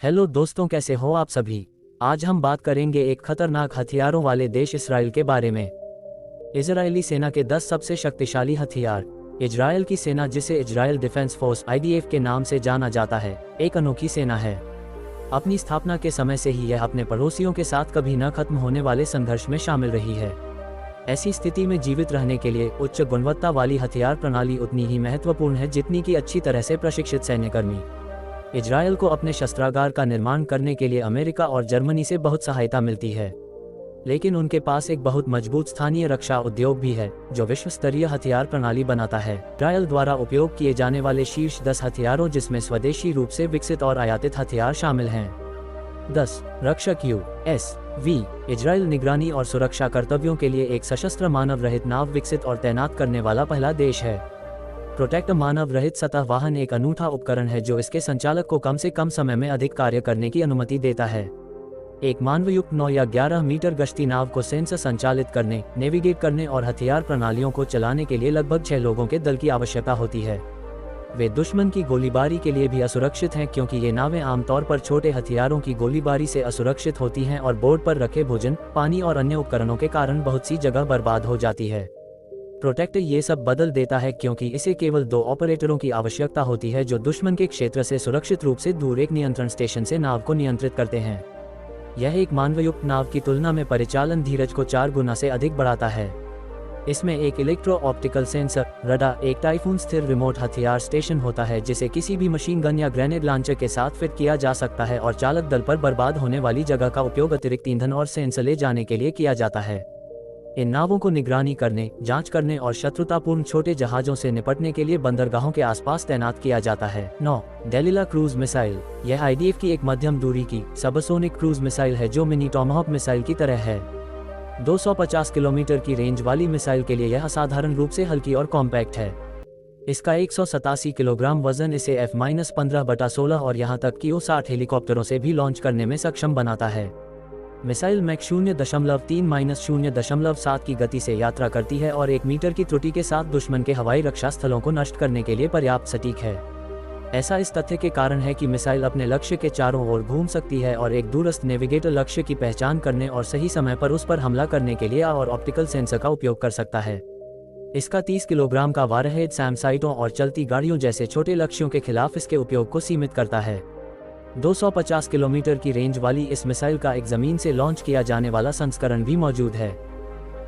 Hello दोस्तों, कैसे हो आप सभी। आज हम बात करेंगे एक खतरनाक हथियारों वाले देश इजराइल के बारे में। इजरायली सेना के 10 सबसे शक्तिशाली हथियार। इजराइल की सेना, जिसे इजराइल डिफेंस फोर्स (IDF) के नाम से जाना जाता है, एक अनोखी सेना है। अपनी स्थापना के समय से ही यह अपने पड़ोसियों के साथ कभी न खत्म होने वाले संघर्ष में शामिल रही है। ऐसी स्थिति में जीवित रहने के लिए उच्च गुणवत्ता वाली हथियार प्रणाली उतनी ही महत्वपूर्ण है जितनी कि अच्छी तरह से प्रशिक्षित सैन्यकर्मी। इजराइल को अपने शस्त्रागार का निर्माण करने के लिए अमेरिका और जर्मनी से बहुत सहायता मिलती है, लेकिन उनके पास एक बहुत मजबूत स्थानीय रक्षा उद्योग भी है जो विश्व स्तरीय हथियार प्रणाली बनाता है। इजराइल द्वारा उपयोग किए जाने वाले शीर्ष 10 हथियारों, जिसमें स्वदेशी रूप से विकसित और आयातित हथियार शामिल हैं। 10 रक्षक USV। इजराइल निगरानी और सुरक्षा कर्तव्यों के लिए एक सशस्त्र मानव रहित नाव विकसित और तैनात करने वाला पहला देश है। प्रोटेक्ट मानव रहित सतह वाहन एक अनूठा उपकरण है जो इसके संचालक को कम से कम समय में अधिक कार्य करने की अनुमति देता है। एक मानवयुक्त 9 या 11 मीटर गश्ती नाव को सेंसर संचालित करने, नेविगेट करने और हथियार प्रणालियों को चलाने के लिए लगभग 6 लोगों के दल की आवश्यकता होती है। वे दुश्मन की गोलीबारी के लिए भी असुरक्षित हैं, क्योंकि ये नावें आमतौर पर छोटे हथियारों की गोलीबारी से असुरक्षित होती हैं और बोर्ड पर रखे भोजन, पानी और अन्य उपकरणों के कारण बहुत सी जगह बर्बाद हो जाती है। प्रोटेक्ट ये सब बदल देता है, क्योंकि इसे केवल 2 ऑपरेटरों की आवश्यकता होती है जो दुश्मन के क्षेत्र से सुरक्षित रूप से दूर एक नियंत्रण स्टेशन से नाव को नियंत्रित करते हैं। यह एक मानवयुक्त नाव की तुलना में परिचालन धीरज को 4 गुना से अधिक बढ़ाता है। इसमें एक इलेक्ट्रो ऑप्टिकल सेंसर, रडार, एक टाइफून स्थिर रिमोट हथियार स्टेशन होता है जिसे किसी भी मशीन गन या ग्रेनेड लॉन्चर के साथ फिट किया जा सकता है, और चालक दल पर बर्बाद होने वाली जगह का उपयोग अतिरिक्त ईंधन और सेंसर ले जाने के लिए किया जाता है। इन नावों को निगरानी करने, जांच करने और शत्रुतापूर्ण छोटे जहाजों से निपटने के लिए बंदरगाहों के आसपास तैनात किया जाता है। 9 डेलिला क्रूज मिसाइल। यह IDF की एक मध्यम दूरी की सबसोनिक क्रूज मिसाइल है जो मिनी टॉमहॉक मिसाइल की तरह है। 250 किलोमीटर की रेंज वाली मिसाइल के लिए यह असाधारण रूप से हल्की और कॉम्पैक्ट है। इसका 187 किलोग्राम वजन इसे F-15/16 और यहां तक कि O-60 हेलीकॉप्टरों से भी लॉन्च करने में सक्षम बनाता है। मिसाइल मैक 0.3-0.7 की गति से यात्रा करती है और 1 मीटर की त्रुटि के साथ दुश्मन के हवाई रक्षा स्थलों को नष्ट करने के लिए पर्याप्त सटीक है। ऐसा इस तथ्य के कारण है कि मिसाइल अपने लक्ष्य के चारों ओर घूम सकती है और एक दूरस्थ नेविगेटर लक्ष्य की पहचान करने और सही समय पर उस पर हमला करने के लिए और ऑप्टिकल सेंसर का उपयोग कर सकता है। इसका 30 किलोग्राम का वारहेड सैमसाइटों और चलती गाड़ियों जैसे छोटे लक्ष्यों के खिलाफ इसके उपयोग को सीमित करता है। 250 किलोमीटर की रेंज वाली इस मिसाइल का एक जमीन से लॉन्च किया जाने वाला संस्करण भी मौजूद है।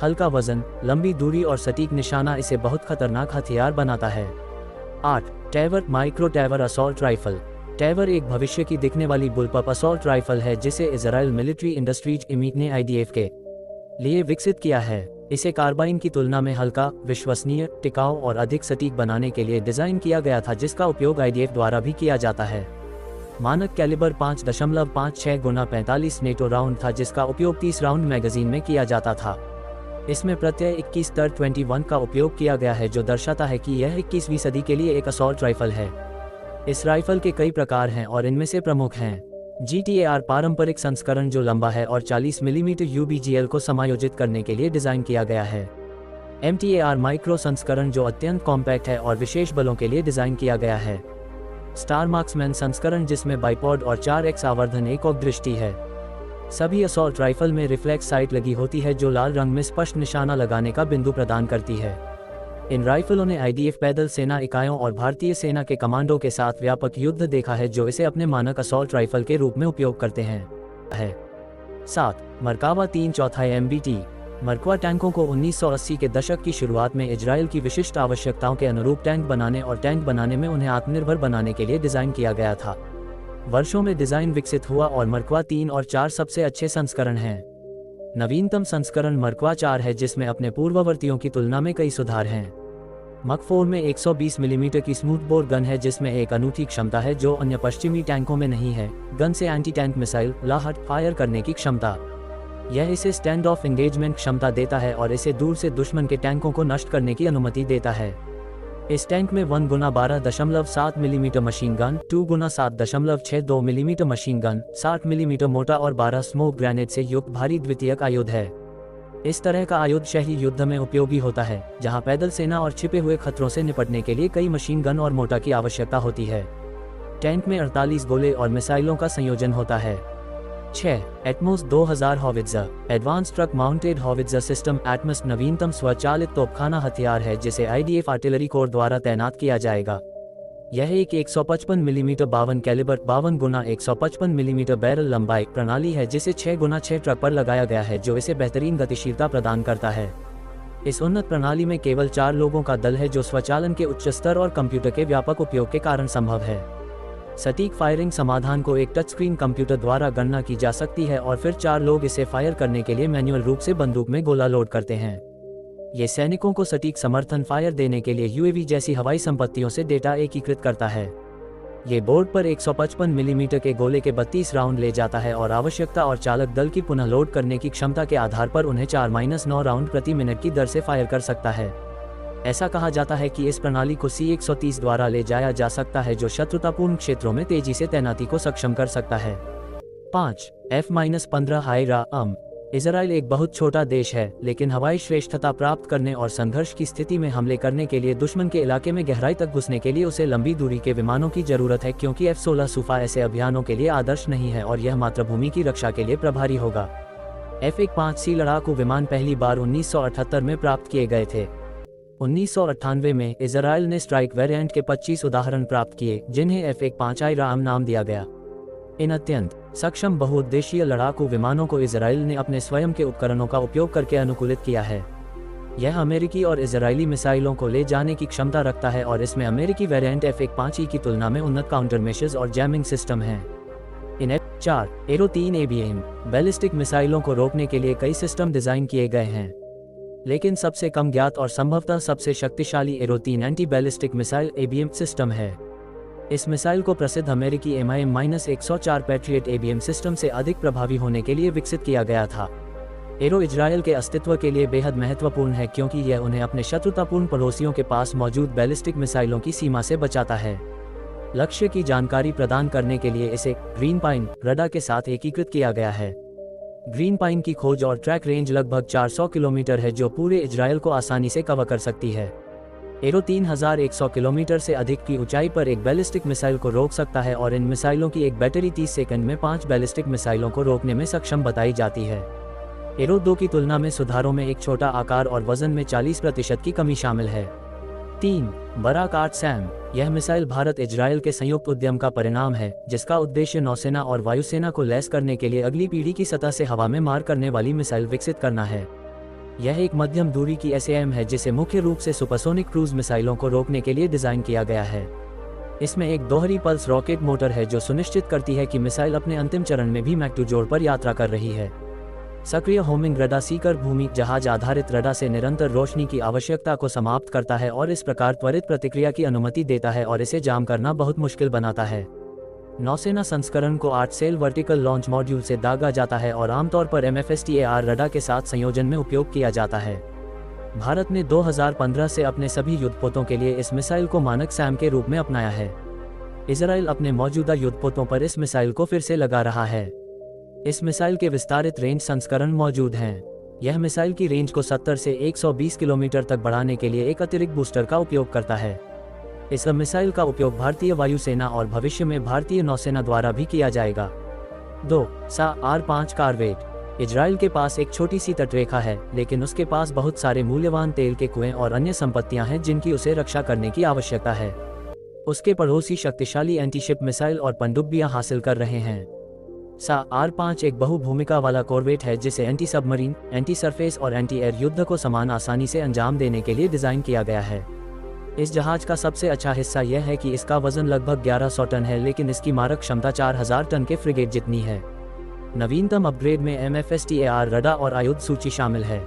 हल्का वजन, लंबी दूरी और सटीक निशाना इसे बहुत खतरनाक हथियार बनाता है। 8 टैवर माइक्रो टैवर असॉल्ट राइफल। टैवर एक भविष्य की दिखने वाली बुलपअप असॉल्ट राइफल है जिसे इजराइल मिलिट्री इंडस्ट्रीज (IMIC) ने IDF के लिए विकसित किया है। इसे कार्बाइन की तुलना में हल्का, विश्वसनीय, टिकाऊ और अधिक सटीक बनाने के लिए डिजाइन किया गया था, जिसका उपयोग IDF द्वारा भी किया जाता है। मानक कैलिबर 5.56 गुना 45 नेटो राउंड था, जिसका उपयोग 30 राउंड मैगजीन में किया जाता था। इसमें प्रत्यय 21 तर 21 का उपयोग किया गया है, जो दर्शाता है कि यह 21वीं सदी के लिए एक असॉल्ट राइफल है। इस राइफल के कई प्रकार हैं और इनमें से प्रमुख हैं GTAR पारंपरिक संस्करण जो लंबा है और 40 मिलीमीटर UBGL को समायोजित करने के लिए डिजाइन किया गया है। MTAR माइक्रो संस्करण जो अत्यंत कॉम्पैक्ट है और विशेष बलों के लिए डिजाइन किया गया है। स्टार मार्क्समैन संस्करण जिसमें बाइपॉड और 4x आवर्धन एকক दृष्टि है। सभी असॉल्ट राइफल में रिफ्लेक्स साइट लगी होती है जो लाल रंग में स्पष्ट निशाना लगाने का बिंदु प्रदान करती है। इन राइफलों ने IDF पैदल सेना इकाइयों और भारतीय सेना के कमांडो के साथ व्यापक युद्ध देखा है, जो इसे अपने मानक असॉल्ट राइफल के रूप में उपयोग करते हैं। 7 मरकावा 3/4 MBT। मरकवा टैंकों को 1980 के दशक की शुरुआत में इजराइल की विशिष्ट आवश्यकताओं के अनुरूप टैंक बनाने और टैंक बनाने में उन्हें आत्मनिर्भर बनाने के लिए डिजाइन किया गया था। वर्षों में डिजाइन विकसित हुआ और मरकवा 3 और 4 सबसे अच्छे संस्करण हैं। नवीनतम संस्करण मरकवा 4 है, जिसमें अपने पूर्ववर्तियों की तुलना में कई सुधार हैं। मक 4 में 120 मिलीमीटर की स्मूथ बोर गन है, जिसमें एक अनूठी क्षमता है जो अन्य पश्चिमी टैंकों में नहीं है। गन से एंटी टैंक मिसाइल लाहट फायर करने की क्षमता। यह इसे स्टैंड ऑफ एंगेजमेंट क्षमता देता है और इसे दूर से दुश्मन के टैंकों को नष्ट करने की अनुमति देता है। इस टैंक में 1 गुना 12.7 मिलीमीटर मशीन गन, 2 गुना 7.62 मिलीमीटर मशीन गन, 60 मिलीमीटर मोटा और 12 स्मोक ग्रेनेड से युक्त भारी द्वितीयक आयुध है। इस तरह का आयुध शहरी युद्ध में उपयोगी होता है, जहां पैदल सेना और छिपे हुए खतरों से निपटने के लिए कई मशीन गन और मोटा की आवश्यकता होती है। टैंक में 48 गोले और मिसाइलों का संयोजन होता है। 6. Atmos 2000 howitzer. Advance truck mounted howitzer system atoms नवीनतम स्वचालित तोपखाना हथियार है जिसे आईडीएफ आर्टिलरी कोर द्वारा तैनात किया जाएगा। यह एक 155 मिलीमीटर 52 कैलिबर 52 गुना 155 मिलीमीटर बैरल लंबाई प्रणाली है जिसे 6 गुना 6 ट्रक पर लगाया गया है जो इसे बेहतरीन गतिशीलता प्रदान करता है। इस उन्नत प्रणाली में केवल 4 लोगों का दल है जो स्वचालन के उच्च स्तर और कंप्यूटर के व्यापक उपयोग के कारण संभव है। सटीक फायरिंग समाधान को एक टच स्क्रीन कंप्यूटर द्वारा गणना की जा सकती है और फिर 4 लोग इसे फायर करने के लिए मैन्युअल रूप से बंदूक में गोला लोड करते हैं। ये सैनिकों को सटीक समर्थन फायर देने के लिए यूएवी जैसी हवाई संपत्तियों से डेटा एकीकृत करता है। ये बोर्ड पर 155 मिलीमीटर के गोले के 32 राउंड ले जाता है और आवश्यकता और चालक दल की पुनः लोड करने की क्षमता के आधार पर उन्हें 4-9 राउंड प्रति मिनट की दर से फायर कर सकता है। ऐसा कहा जाता है कि इस प्रणाली को C-130 द्वारा ले जाया जा सकता है जो शत्रुतापूर्ण क्षेत्रों में तेजी से तैनाती को सक्षम कर सकता है। 5. F-15 हायरा-अम। इजराइल एक बहुत छोटा देश है लेकिन हवाई श्रेष्ठता प्राप्त करने और संघर्ष की स्थिति में हमले करने के लिए दुश्मन के इलाके में गहराई तक घुसने के लिए उसे लंबी दूरी के विमानों की जरूरत है क्योंकि F-16 सुफा ऐसे अभियानों के लिए आदर्श नहीं है और यह मातृभूमि की रक्षा के लिए प्रभारी होगा। F-15C लड़ाकू विमान पहली बार 1978 में प्राप्त किए गए थे। 1998 में इजराइल ने स्ट्राइक वेरिएंट के 25 उदाहरण प्राप्त किए जिन्हें F-15 हायरा-अम नाम दिया गया। इन अत्यंत सक्षम बहुउद्देशीय लड़ाकू विमानों को इजराइल ने अपने स्वयं के उपकरणों का उपयोग करके अनुकूलित किया है। यह अमेरिकी और इजरायली मिसाइलों को ले जाने की क्षमता रखता है और इसमें अमेरिकी वेरिएंट F-15E की तुलना में उन्नत काउंटरमेशर्स और जैमिंग सिस्टम हैं। इन F-4 एरो-3 ABM बैलिस्टिक मिसाइलों को रोकने के लिए कई सिस्टम डिजाइन किए गए हैं, लेकिन सबसे कम ज्ञात और संभवतः सबसे शक्तिशाली एरो-3 anti ballistic missile ABM system है। इस मिसाइल को प्रसिद्ध अमेरिकी MIM-104 पैट्रियट ABM सिस्टम से अधिक प्रभावी होने के लिए विकसित किया गया था। एरो इजराइल के अस्तित्व के लिए बेहद महत्वपूर्ण है क्योंकि यह उन्हें अपने शत्रुतापूर्ण पड़ोसियों के पास मौजूद बैलिस्टिक मिसाइलों की सीमा से बचाता है। लक्ष्य की जानकारी प्रदान करने के लिए इसे ग्रीन पाइन रडार के साथ एकीकृत किया गया है। ग्रीन पाइन की खोज और ट्रैक रेंज लगभग 400 किलोमीटर है जो पूरे इजराइल को आसानी से कवर कर सकती है। एरो 3100 किलोमीटर से अधिक की ऊंचाई पर एक बैलिस्टिक मिसाइल को रोक सकता है और इन मिसाइलों की एक बैटरी 30 सेकंड में 5 बैलिस्टिक मिसाइलों को रोकने में सक्षम बताई जाती है। एरो 2 की तुलना में सुधारों में एक छोटा आकार और वजन में 40% की कमी शामिल है। 3. Barak 8 SAM. यह मिसाइल भारत इजराइल के संयुक्त उद्यम का परिणाम है जिसका उद्देश्य नौसेना और वायुसेना को लैस करने के लिए अगली पीढ़ी की सतह से हवा में मार करने वाली मिसाइल विकसित करना है। यह एक मध्यम दूरी की SAM है जिसे मुख्य रूप से सुपरसोनिक क्रूज मिसाइलों को रोकने के लिए डिजाइन किया गया है। इसमें एक दोहरी पल्स रॉकेट मोटर है जो सुनिश्चित करती है कि मिसाइल अपने अंतिम चरण में भी मैक 2 जोड़ पर यात्रा कर रही है। सक्रिय होमिंग रडार सीकर भूमि जहाज आधारित रडार से निरंतर रोशनी की आवश्यकता को समाप्त करता है और इस प्रकार त्वरित प्रतिक्रिया की अनुमति देता है और इसे जाम करना बहुत मुश्किल बनाता है। नौसेना संस्करण को 8 सेल वर्टिकल लॉन्च मॉड्यूल से दागा जाता है और आमतौर पर MFSTAR रडार के साथ संयोजन में उपयोग किया जाता है। भारत ने 2015 से अपने सभी युद्धपोतों के लिए इस मिसाइल को मानक सैम के रूप में अपनाया है। इजराइल अपने मौजूदा युद्धपोतों पर इस मिसाइल को फिर से लगा रहा है। इस मिसाइल के विस्तारित रेंज संस्करण मौजूद हैं। यह मिसाइल की रेंज को 70 से 120 किलोमीटर तक बढ़ाने के लिए एक अतिरिक्त बूस्टर का उपयोग करता है। इस मिसाइल का उपयोग भारतीय वायुसेना और भविष्य में भारतीय नौसेना द्वारा भी किया जाएगा। 2. SAR-5 corvette. इजराइल के पास एक छोटी सी तटरेखा है लेकिन उसके पास बहुत सारे मूल्यवान तेल के कुएं और अन्य संपत्तियां हैं जिनकी उसे रक्षा करने की आवश्यकता है। उसके पड़ोसी शक्तिशाली एंटीशिप मिसाइल और पनडुब्बियां हासिल कर रहे हैं। SAR-5 एक बहुभूमिका वाला कॉर्वेट है जिसे एंटी सबमरीन, एंटी सरफेस और एंटी एयर युद्ध को समान आसानी से अंजाम देने के लिए डिजाइन किया गया है। इस जहाज का सबसे अच्छा हिस्सा यह है कि इसका वजन लगभग 1100 टन है लेकिन इसकी मारक क्षमता 4000 टन के फ्रिगेट जितनी है। नवीनतम अपग्रेड में MFSTAR रडार और आयुध सूची शामिल है।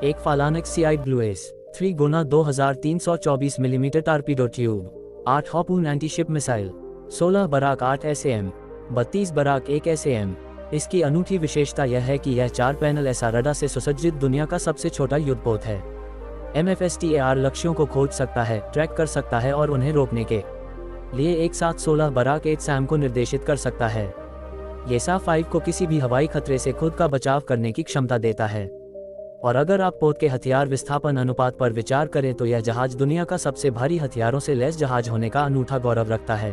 एक फालानक्स CI-BlueS 3 गुना 2324 millimetre torpedo tube, 8 Harpoon antiship missile, 16 Barak 8 SAM, 32 Barak 1 SAM। इसकी अनूठी विशेषता यह है कि यह 4 पैनल ऐसा रडार से सुसज्जित दुनिया का सबसे छोटा युद्धपोत है। MFSTAR लक्ष्यों को खोज सकता है, ट्रैक कर सकता है और उन्हें रोकने के लिए एक साथ 16 बराक 8 सैम को निर्देशित कर सकता है। ये SA-5 को किसी भी हवाई खतरे से खुद का बचाव करने की क्षमता देता है। और अगर आप पोत के हथियार विस्थापन अनुपात पर विचार करें तो यह जहाज दुनिया का सबसे भारी हथियारों से लैस जहाज होने का अनूठा गौरव रखता है।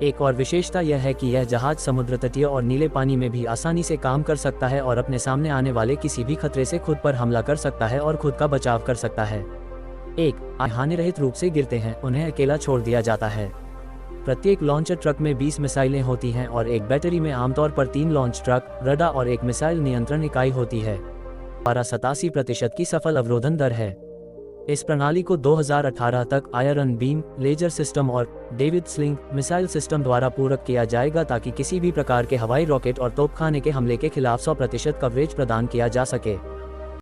एक और विशेषता यह है कि यह जहाज समुद्र तटीय और नीले पानी में भी आसानी से काम कर सकता है और अपने सामने आने वाले किसी भी खतरे से खुद पर हमला कर सकता है और खुद का बचाव कर सकता है। हानि रहित रूप से गिरते हैं, उन्हें अकेला छोड़ दिया जाता है। प्रत्येक लॉन्चर ट्रक में 20 मिसाइलें होती हैं और एक बैटरी में आमतौर पर 3 लॉन्च ट्रक, रडार और एक मिसाइल नियंत्रण इकाई होती है। 87% की सफल अवरोधन दर है। इस प्रणाली को 2018 तक आयरन बीम, लेजर सिस्टम और डेविड स्लिंग मिसाइल सिस्टम द्वारा पूरक किया जाएगा ताकि किसी भी प्रकार के हवाई रॉकेट और तोपखाने के हमले के खिलाफ 100% कवरेज प्रदान किया जा सके।